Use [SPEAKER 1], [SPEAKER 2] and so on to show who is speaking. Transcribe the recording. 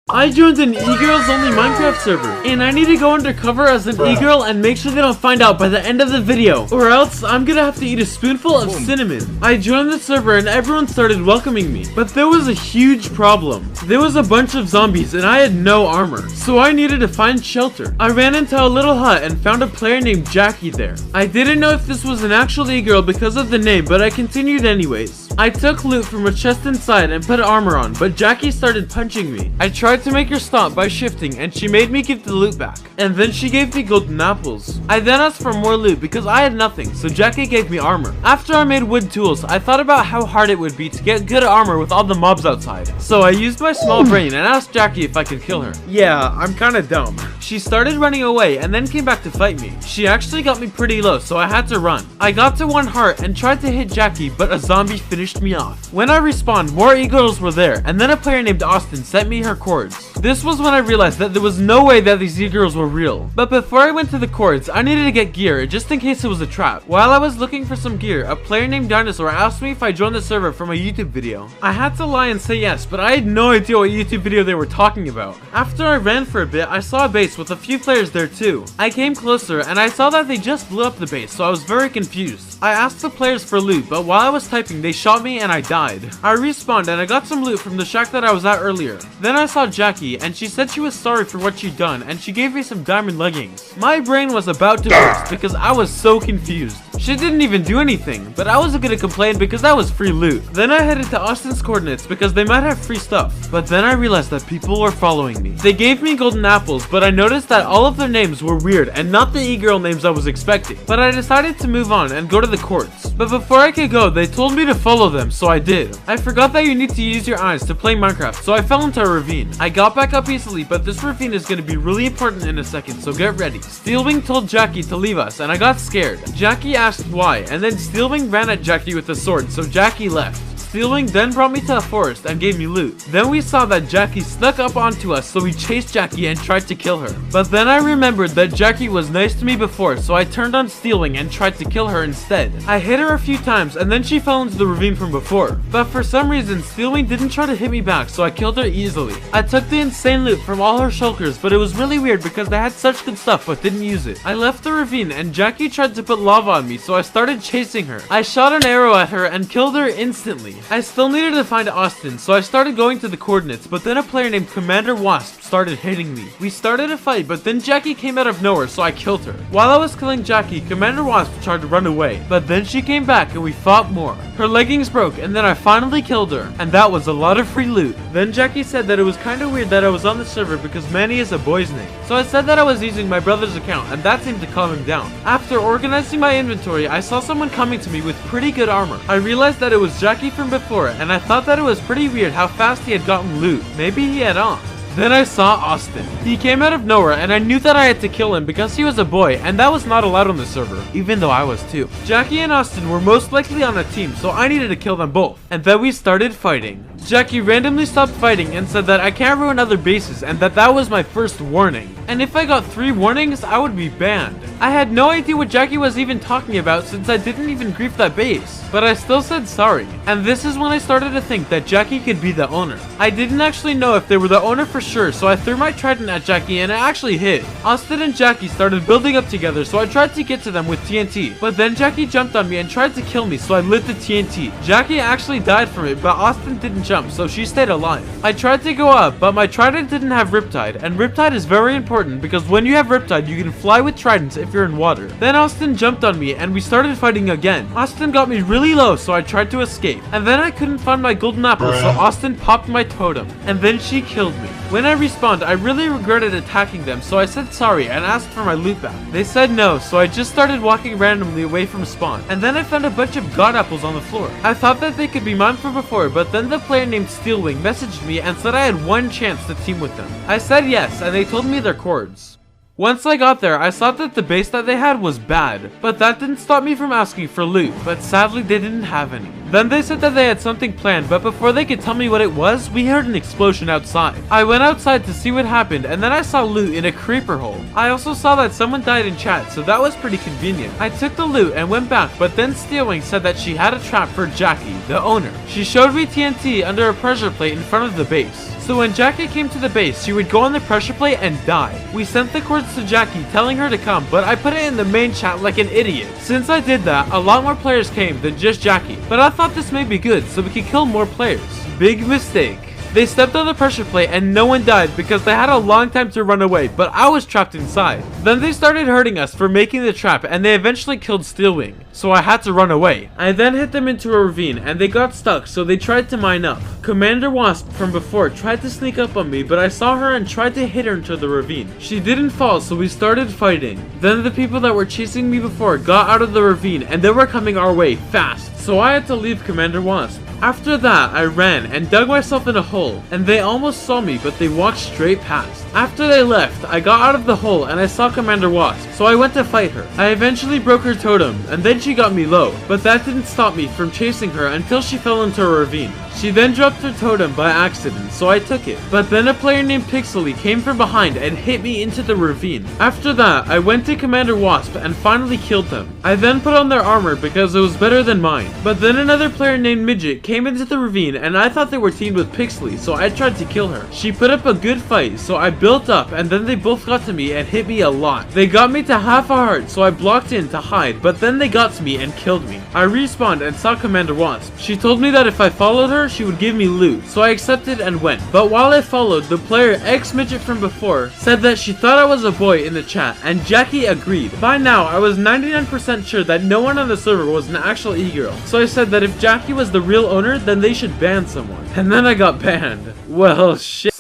[SPEAKER 1] I joined an e-girls only Minecraft server, and I need to go undercover as an e-girl and make sure they don't find out by the end of the video, or else I'm gonna have to eat a spoonful of cinnamon. I joined the server and everyone started welcoming me, but there was a huge problem. There was a bunch of zombies and I had no armor, so I needed to find shelter. I ran into a little hut and found a player named Jackie there. I didn't know if this was an actual e-girl because of the name, but I continued anyways. I took loot from a chest inside and put armor on, but Jackie started punching me. I tried to make her stop by shifting and she made me give the loot back. And then she gave me golden apples. I then asked for more loot because I had nothing, so Jackie gave me armor. After I made wood tools, I thought about how hard it would be to get good armor with all the mobs outside. So I used my small brain and asked Jackie if I could kill her. Yeah, I'm kinda dumb. She started running away and then came back to fight me. She actually got me pretty low, so I had to run. I got to 1 heart and tried to hit Jackie, but a zombie finished me off. When I respawned, more e-girls were there, and then a player named Austin sent me her cords. This was when I realized that there was no way that these e-girls were real. But before I went to the cords, I needed to get gear just in case it was a trap. While I was looking for some gear, a player named Dinosaur asked me if I joined the server from a YouTube video. I had to lie and say yes, but I had no idea what YouTube video they were talking about. After I ran for a bit, I saw a base with a few players there too. I came closer and I saw that they just blew up the base, so I was very confused. I asked the players for loot, but while I was typing, they shot me and I died. I respawned and I got some loot from the shack that I was at earlier. Then I saw Jackie and she said she was sorry for what she'd done and she gave me some diamond leggings. My brain was about to burst because I was so confused. She didn't even do anything, but I wasn't gonna complain because that was free loot. Then I headed to Austin's coordinates because they might have free stuff. But then I realized that people were following me. They gave me golden apples, but I noticed that all of their names were weird and not the e-girl names I was expecting. But I decided to move on and go to the courts. But before I could go, they told me to follow them, so I did. I forgot that you need to use your eyes to play Minecraft, so I fell into a ravine. I got back up easily, but this ravine is going to be really important in a second, so get ready. Steelwing told Jackie to leave us, and I got scared. Jackie asked why, and then Steelwing ran at Jackie with a sword, so Jackie left. Steelwing then brought me to a forest and gave me loot. Then we saw that Jackie snuck up onto us, so we chased Jackie and tried to kill her. But then I remembered that Jackie was nice to me before, so I turned on Steelwing and tried to kill her instead. I hit her a few times and then she fell into the ravine from before. But for some reason, Steelwing didn't try to hit me back, so I killed her easily. I took the insane loot from all her shulkers, but it was really weird because they had such good stuff but didn't use it. I left the ravine and Jackie tried to put lava on me, so I started chasing her. I shot an arrow at her and killed her instantly. I still needed to find Austin, so I started going to the coordinates, but then a player named Commander Wasp started hitting me. We started a fight, but then Jackie came out of nowhere, so I killed her. While I was killing Jackie, Commander Wasp tried to run away, but then she came back and we fought more. Her leggings broke, and then I finally killed her, and that was a lot of free loot. Then Jackie said that it was kind of weird that I was on the server because Manny is a boy's name. So I said that I was using my brother's account, and that seemed to calm him down. After organizing my inventory, I saw someone coming to me with pretty good armor. I realized that it was Jackie from before, and I thought that it was pretty weird how fast he had gotten loot. Maybe he had on. Then I saw Austin. He came out of nowhere and I knew that I had to kill him because he was a boy and that was not allowed on the server, even though I was too. Jackie and Austin were most likely on a team, so I needed to kill them both. And then we started fighting. Jackie randomly stopped fighting and said that I can't ruin other bases and that was my first warning. And if I got 3 warnings, I would be banned. I had no idea what Jackie was even talking about since I didn't even grief that base. But I still said sorry. And this is when I started to think that Jackie could be the owner. I didn't actually know if they were the owner for sure, so I threw my trident at Jackie and it actually hit. Austin and Jackie started building up together, so I tried to get to them with TNT. But then Jackie jumped on me and tried to kill me, so I lit the TNT. Jackie actually died from it, but Austin didn't jump, so she stayed alive. I tried to go up, but my trident didn't have Riptide, and Riptide is very important because when you have Riptide, you can fly with tridents if you're in water. Then Austin jumped on me and we started fighting again. Austin got me really low, so I tried to escape. And then I couldn't find my golden apple, so Austin popped my totem. And then she killed me. When I respawned, I really regretted attacking them, so I said sorry and asked for my loot back. They said no, so I just started walking randomly away from spawn. And then I found a bunch of god apples on the floor. I thought that they could be mine from before, but then the player named Steelwing messaged me and said I had 1 chance to team with them. I said yes, and they told me their cords. Once I got there, I saw that the base that they had was bad, but that didn't stop me from asking for loot, but sadly they didn't have any. Then they said that they had something planned, but before they could tell me what it was, we heard an explosion outside. I went outside to see what happened, and then I saw loot in a creeper hole. I also saw that someone died in chat, so that was pretty convenient. I took the loot and went back, but then Steelwing said that she had a trap for Jackie, the owner. She showed me TNT under a pressure plate in front of the base. So when Jackie came to the base, she would go on the pressure plate and die. We sent the cords to Jackie telling her to come, but I put it in the main chat like an idiot. Since I did that, a lot more players came than just Jackie, but I thought this may be good so we could kill more players. Big mistake. They stepped on the pressure plate and no one died because they had a long time to run away, but I was trapped inside. Then they started hurting us for making the trap and they eventually killed Steelwing, so I had to run away. I then hit them into a ravine and they got stuck, so they tried to mine up. Commander Wasp from before tried to sneak up on me, but I saw her and tried to hit her into the ravine. She didn't fall, so we started fighting. Then the people that were chasing me before got out of the ravine and they were coming our way fast, so I had to leave Commander Wasp. After that, I ran and dug myself in a hole, and they almost saw me, but they walked straight past. After they left, I got out of the hole and I saw Commander Wasp, so I went to fight her. I eventually broke her totem, and then she got me low, but that didn't stop me from chasing her until she fell into a ravine. She then dropped her totem by accident, so I took it. But then a player named Pixely came from behind and hit me into the ravine. After that, I went to Commander Wasp and finally killed them. I then put on their armor because it was better than mine. But then another player named Midget came into the ravine and I thought they were teamed with Pixely, so I tried to kill her. She put up a good fight, so I built up and then they both got to me and hit me a lot. They got me to half a heart, so I blocked in to hide, but then they got to me and killed me. I respawned and saw Commander Wasp. She told me that if I followed her, she would give me loot, so I accepted and went. But while I followed, the player X-Midget from before said that she thought I was a boy in the chat, and Jackie agreed. By now, I was 99% sure that no one on the server was an actual e-girl, so I said that if Jackie was the real owner, then they should ban someone. And then I got banned. Well, shit.